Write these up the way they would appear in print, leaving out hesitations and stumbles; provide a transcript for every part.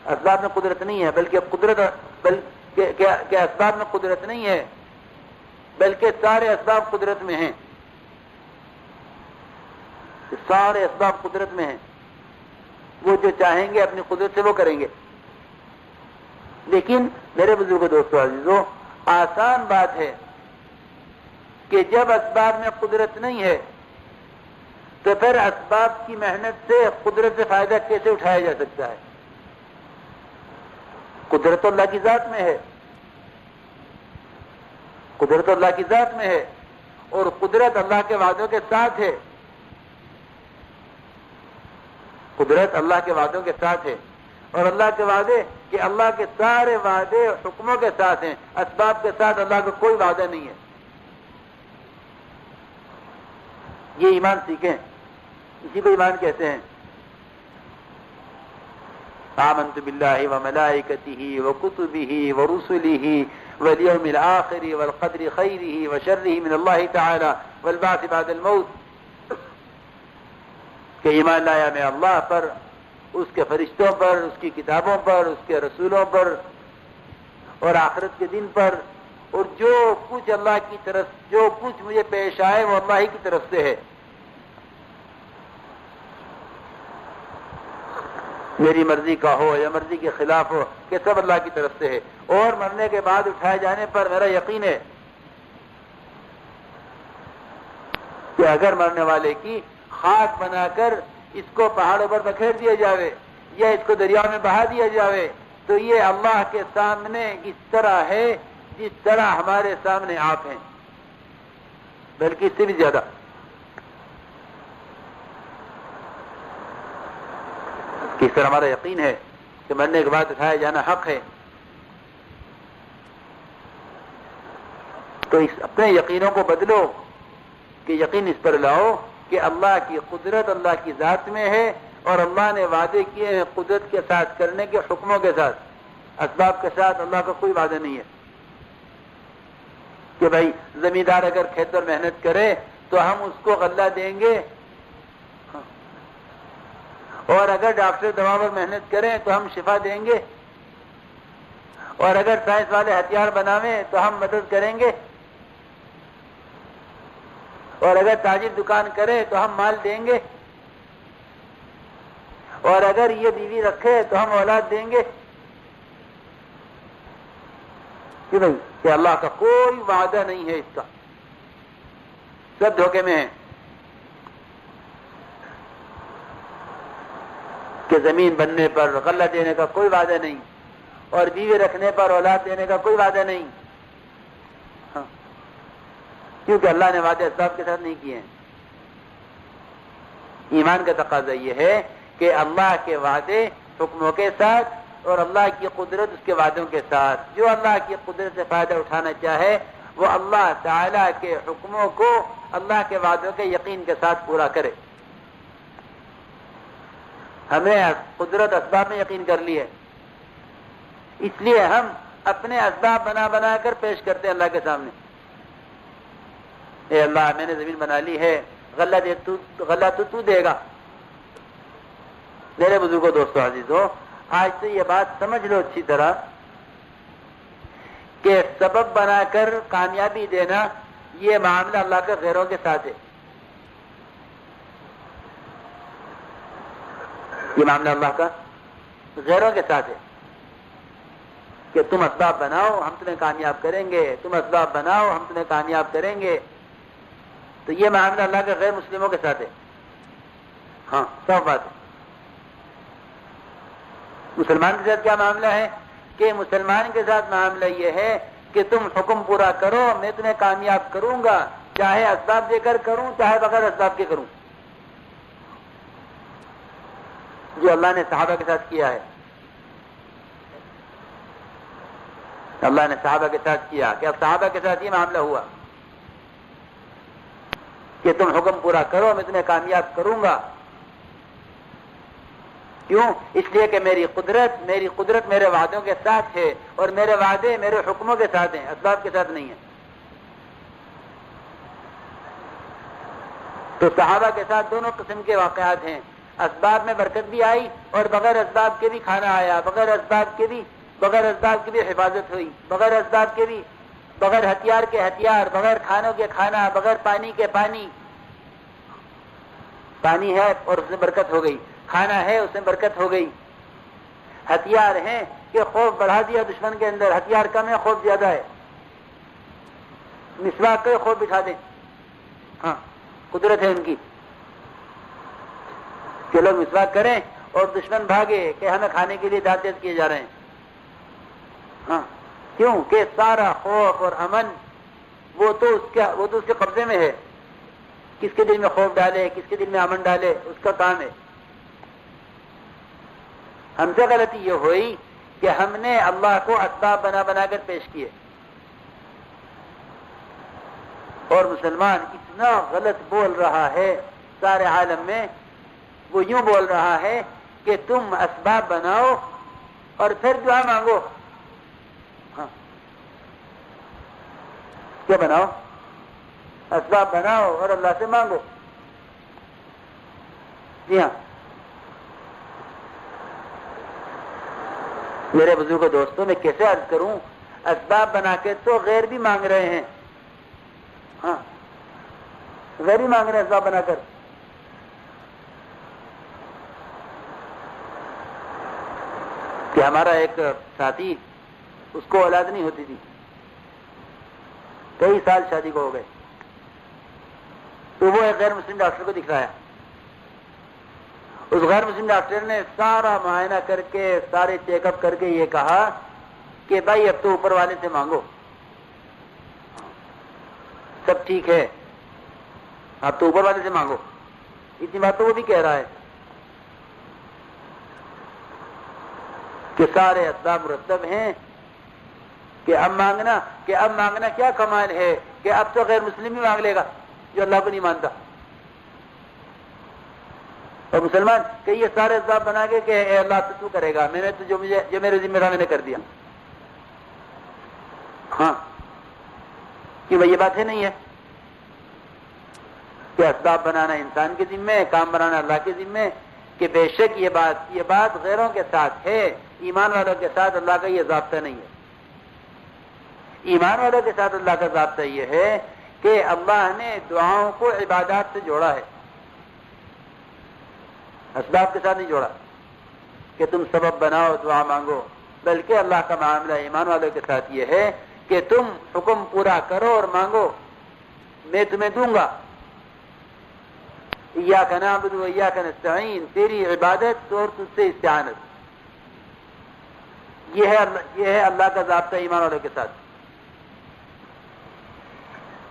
اسباب میں قدرت نہیں ہے، بلکہ اسباب میں قدرت نہیں ہے، بلکہ سارے اسباب قدرت میں ہیں، سارے اسباب قدرت میں ہیں، وہ جو چاہیں گے اپنی قدرت سے وہ کریں گے۔ لیکن میرے بزرگوں، دوستو، عزیزو، آسان بات ہے کہ جب اسباب میں قدرت نہیں ہے تو پھر اسباب کی محنت سے قدرت سے فائدہ کیسے اٹھایا جا سکتا ہے؟ قدرت اللہ کی ذات میں ہے، قدرت اللہ کی ذات میں ہے، اور قدرت اللہ کے وعدوں کے ساتھ ہے، قدرت اللہ کے وعدوں کے ساتھ ہے، اور اللہ کے وعدے کہ اللہ کے سارے وعدے حکموں کے ساتھ ہیں، اسباب کے ساتھ اللہ کا کوئی وعدہ نہیں ہے۔ یہ ایمان سیکھیں، اسی کو ایمان کہتے ہیں۔ آمنت باللہ وملائکتہ وکتبہ ورسلہ والیوم الآخر والقدر خیرہ وشرہ من اللہ تعالی والبعث بعد الموت، کہ ایمان لایا میں اللہ پر، اس کے فرشتوں پر، اس کی کتابوں پر، اس کے رسولوں پر، اور آخرت کے دن پر، اور جو کچھ اللہ کی طرف، جو کچھ مجھے پیش آئے وہ اللہ ہی کی طرف سے ہے، میری مرضی کا ہو یا مرضی کے خلاف ہو، کہ سب اللہ کی طرف سے ہے۔ اور مرنے کے بعد اٹھائے جانے پر میرا یقین ہے کہ اگر مرنے والے کی خاک بنا کر اس کو پہاڑوں پر بکھیر دیا جاوے یا اس کو دریا میں بہا دیا جاوے تو یہ اللہ کے سامنے اس طرح ہے جس طرح ہمارے سامنے آپ ہیں، بلکہ اس سے بھی زیادہ۔ اس طرح ہمارا یقین ہے کہ مرنے کے بعد اٹھایا جانا حق ہے۔ تو اس اپنے یقینوں کو بدلو کہ یقین اس پر لاؤ کہ اللہ کی قدرت اللہ کی ذات میں ہے، اور اللہ نے وعدے کیے ہیں قدرت کے ساتھ کرنے کے، حکموں کے ساتھ، اسباب کے ساتھ اللہ کا کوئی وعدہ نہیں ہے کہ بھائی زمیندار اگر کھیت پر محنت کرے تو ہم اس کو غلہ دیں گے، اور اگر ڈاکٹر دوا پر محنت کریں تو ہم شفا دیں گے، اور اگر سائنس والے ہتھیار بناویں تو ہم مدد کریں گے، اور اگر تاجر دکان کرے تو ہم مال دیں گے، اور اگر یہ بیوی رکھے تو ہم اولاد دیں گے۔ کہ نہیں، کہ اللہ کا کوئی وعدہ نہیں ہے، اس کا سب دھوکے میں ہیں۔ کہ زمین بننے پر غلہ دینے کا کوئی وعدہ نہیں، اور بیوی رکھنے پر اولاد دینے کا کوئی وعدہ نہیں، کیونکہ اللہ نے وعدے اسباب کے ساتھ نہیں کیے ہیں۔ ایمان کا تقاضا یہ ہے کہ اللہ کے وعدے حکموں کے ساتھ اور اللہ کی قدرت اس کے وعدوں کے ساتھ، جو اللہ کی قدرت سے فائدہ اٹھانا چاہے وہ اللہ تعالیٰ کے حکموں کو اللہ کے وعدوں کے یقین کے ساتھ پورا کرے۔ ہمیں قدرت اسباب میں یقین کر لی ہے، اس لیے ہم اپنے اسباب بنا بنا کر پیش کرتے ہیں اللہ کے سامنے۔ اے اللہ، میں نے زمین بنا لی ہے، غلہ تو دے گا۔ میرے بزرگوں، دوستو، عزیزو، آج سے یہ بات سمجھ لو اچھی طرح کہ سبب بنا کر کامیابی دینا یہ معاملہ اللہ کے غیروں کے ساتھ ہے۔ یہ معاملہ اللہ کا غیروں کے ساتھ ہے کہ تم اسباب بناؤ ہم تمہیں کامیاب کریں گے، تم اسباب بناؤ ہم تمہیں کامیاب کریں گے۔ تو یہ معاملہ اللہ کے غیر مسلموں کے ساتھ ہے۔ ہاں، صاف بات ہے۔ مسلمان کے ساتھ کیا معاملہ ہے کہ مسلمان کے ساتھ معاملہ یہ ہے کہ تم حکم پورا کرو، میں تمہیں کامیاب کروں گا، چاہے اسباب دے کر کروں چاہے بغیر اسباب کے کروں، جو اللہ نے صحابہ کے ساتھ کیا ہے۔ اللہ نے صحابہ کے ساتھ کیا کہ اب صحابہ کے ساتھ یہ معاملہ ہوا کہ تم حکم پورا کرو میں تمہیں کامیاب کروں گا۔ کیوں؟ اس لیے کہ میری قدرت میرے وعدوں کے ساتھ ہے، اور میرے وعدے میرے حکموں کے ساتھ ہیں، اسباب کے ساتھ نہیں ہیں۔ تو صحابہ کے ساتھ دونوں قسم کے واقعات ہیں۔ اسباب میں برکت بھی آئی اور بغیر اسباب کے بھی کھانا آیا، بغیر اسباب کے بھی حفاظت ہوئی، بغیر اسباب کے بھی، بغیر ہتھیار کے ہتھیار، بغیر کھانوں کے کھانا، بغیر پانی کے پانی ہے اور اس میں برکت ہو گئی، کھانا ہے اس میں برکت ہو گئی، ہتھیار ہیں کہ خوف بڑھا دیا دشمن کے اندر، ہتھیار کم ہے خوف زیادہ ہے، مسواک کے خوف بٹھا دیں، ہاں قدرت ہے ان کی کہ لوگ مسواک کریں اور دشمن بھاگے کہ ہمیں کھانے کے لیے دانت تیز کیے جا رہے ہیں، ہاں کیوں کہ سارا خوف اور امن وہ تو اس کے قبضے میں ہے، کس کے دل میں خوف ڈالے، کس کے دل میں امن ڈالے، اس کا کام ہے۔ ہم سے غلطی یہ ہوئی کہ ہم نے اللہ کو اسباب بنا بنا کر پیش کیے، اور مسلمان اتنا غلط بول رہا ہے سارے عالم میں، وہ یوں بول رہا ہے کہ تم اسباب بناؤ اور پھر دعا مانگو، ہاں کیا بناؤ؟ اسباب بناؤ اور اللہ سے مانگو، جی ہاں میرے بزرگ دوستوں، میں کیسے عرض کروں، اسباب بنا کے تو غیر بھی مانگ رہے ہیں، ہاں غیر بھی مانگ رہے ہیں اسباب بنا کر۔ کہ ہمارا ایک ساتھی، اس کو اولاد نہیں ہوتی تھی، کئی سال شادی کو ہو گئے، تو وہ ایک غیر مسلم ڈاکٹر کو دکھایا، اس غیر مسلم ڈاکٹر نے سارا معائنہ کر کے، سارے چیک اپ کر کے یہ کہا کہ بھائی اب تو اوپر والے سے مانگو، سب ٹھیک ہے اب تو اوپر والے سے مانگو، اتنی بات تو وہ بھی کہہ رہا ہے کہ سارے اسباب مرتب ہیں، کہ اب مانگنا کیا کمال ہے کہ اب تو غیر مسلم بھی مانگ لے گا جو اللہ کو نہیں مانتا، اور مسلمان کہ یہ سارے اسباب بنا کے کہ اے اللہ تو کرے گا، میں نے تو جو میرے ذمہ تھا میں نے کر دیا، ہاں کہ بھائی یہ بات ہے نہیں ہے کہ اسباب بنانا انسان کے ذمہ ہے، کام بنانا اللہ کے ذمہ ہے، کہ بے شک یہ بات غیروں کے ساتھ ہے، ایمان والوں کے ساتھ اللہ کا یہ ضابطہ نہیں ہے۔ ایمان والوں کے ساتھ اللہ کا ضابطہ یہ ہے کہ اللہ نے دعاؤں کو عبادات سے جوڑا ہے، اسباب کے ساتھ نہیں جوڑا کہ تم سبب بناؤ دعا مانگو، بلکہ اللہ کا معاملہ ایمان والوں کے ساتھ یہ ہے کہ تم حکم پورا کرو اور مانگو، میں تمہیں دوں گا، ایاک نعبد و ایاک نستعین، تیری عبادت اور تجھ سے استعانت، یہ ہے اللہ کا ضابطہ ایمان والوں کے ساتھ۔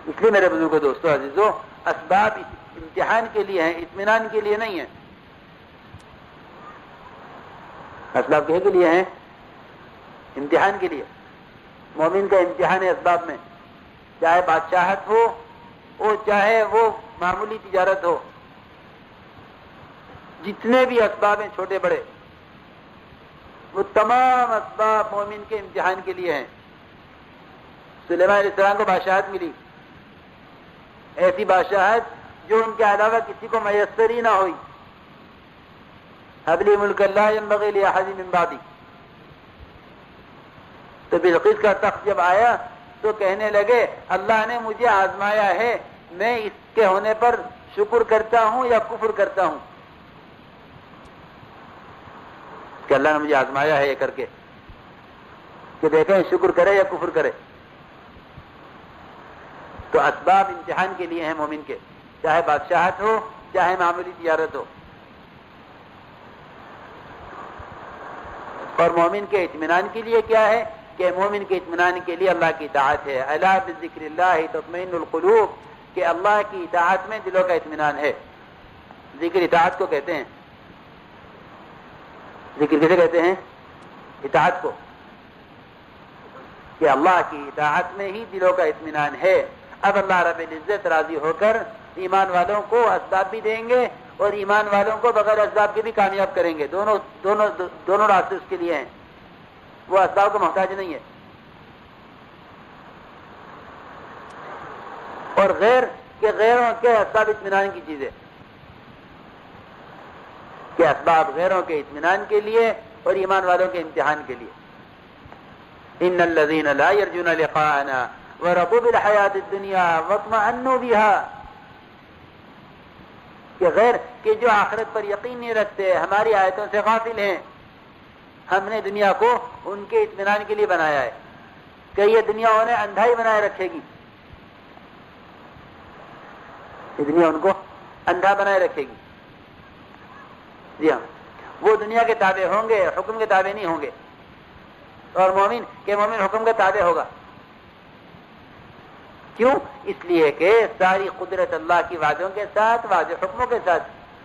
اس لیے میرے بزرگوں دوستو عزیزو، اسباب امتحان کے لیے ہیں، اطمینان کے لیے نہیں ہیں، اسباب کے لیے ہیں، امتحان کے لیے۔ مومن کا امتحان ہے اسباب میں، چاہے بادشاہت ہو اور چاہے وہ معمولی تجارت ہو، جتنے بھی اسباب ہیں چھوٹے بڑے، وہ تمام اسباب مومن کے امتحان کے لیے ہیں۔ سلیمان علیہ السلام کو بادشاہت ملی، ایسی بادشاہت جو ان کے علاوہ کسی کو میسر ہی نہ ہوئی، حب لی ملک لا ینبغی لأحد من بعدی۔ تو بلقیس کا تخت جب آیا تو کہنے لگے اللہ نے مجھے آزمایا ہے، میں اس کے ہونے پر شکر کرتا ہوں یا کفر کرتا ہوں، کہ اللہ نے مجھے آزمایا ہے یہ کر کے کہ دیکھیں شکر کرے یا کفر کرے۔ تو اسباب امتحان کے لیے ہیں مومن کے، چاہے بادشاہت ہو چاہے معمولی تجارت ہو، اور مومن کے اطمینان کے لیے کیا ہے کہ مومن کے اطمینان کے لیے اللہ کی اطاعت ہے، الا بذکر اللہ تطمئن القلوب، کہ اللہ کی اطاعت میں دلوں کا اطمینان ہے۔ ذکر اطاعت کو کہتے ہیں، ذکر کیسے کہتے ہیں؟ اطاعت کو، کہ اللہ کی اطاعت میں ہی دلوں کا اطمینان ہے۔ اب اللہ رب العزت راضی ہو کر ایمان والوں کو اسباب بھی دیں گے اور ایمان والوں کو بغیر اسباب کے بھی کامیاب کریں گے، دونوں راستے اس کے لیے ہیں، وہ اسباب کو محتاج نہیں ہے۔ اور غیروں کے اسباب اطمینان کی چیز ہے، کہ اسباب غیروں کے اطمینان کے لیے اور ایمان والوں کے امتحان کے لیے. ان الذين لا يرجون لقاءنا ورضوا بالحياة الدنيا واطمأنوا بها، کہ غیر کہ جو آخرت پر یقین نہیں رکھتے، ہماری آیتوں سے غافل ہیں، ہم نے دنیا کو ان کے اطمینان کے لیے بنایا ہے کہ یہ دنیا انہیں اندھا ہی بنائے رکھے گی، یہ دنیا ان کو اندھا بنائے رکھے گی. جی ہاں، وہ دنیا کے تابع ہوں گے، حکم کے تابع نہیں ہوں گے. اور مومن حکم کے تابع ہوگا. کیوں؟ اس لیے کہ ساری قدرت اللہ کی وعدوں کے ساتھ، وعدے حکموں کے ساتھ.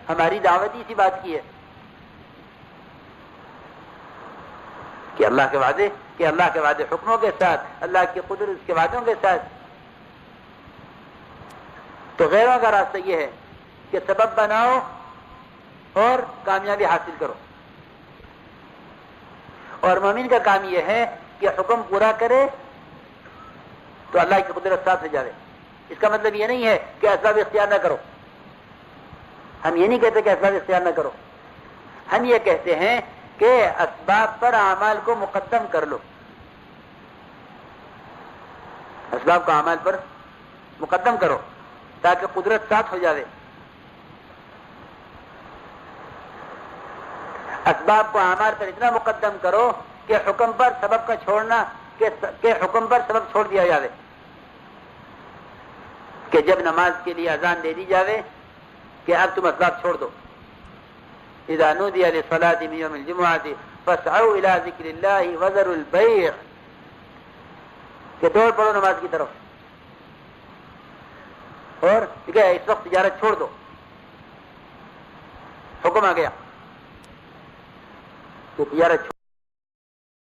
ہماری دعوت اسی بات کی ہے کہ اللہ کے وعدے حکموں کے ساتھ، اللہ کی قدرت کے وعدوں کے ساتھ. تو غیروں کا راستہ یہ ہے کہ سبب بناؤ اور کامیابی حاصل کرو، اور مومن کا کام یہ ہے کہ حکم پورا کرے تو اللہ کی قدرت ساتھ ہو جائے. اس کا مطلب یہ نہیں ہے کہ اسباب اختیار نہ کرو. ہم یہ نہیں کہتے کہ اسباب اختیار نہ کرو، ہم یہ کہتے ہیں کہ اسباب پر اعمال کو مقدم کر لو، اسباب کو اعمال پر مقدم کرو تاکہ قدرت ساتھ ہو جائے. اسباب کو اعمال پر اتنا مقدم کرو کہ حکم پر سبب کا چھوڑنا، کہ حکم پر سبب چھوڑ دیا جائے، کہ جب نماز کے لیے اذان دے دی جاوے کہ اب تم اسباب چھوڑ دو. اذا نودي للصلاة من يوم الجمعة فاسعوا الى ذکر اللہ وذروا البيع، کہ دوڑ پڑو نماز کی طرف اور اس وقت تجارت چھوڑ دو. حکم آ گیا کہ تجارت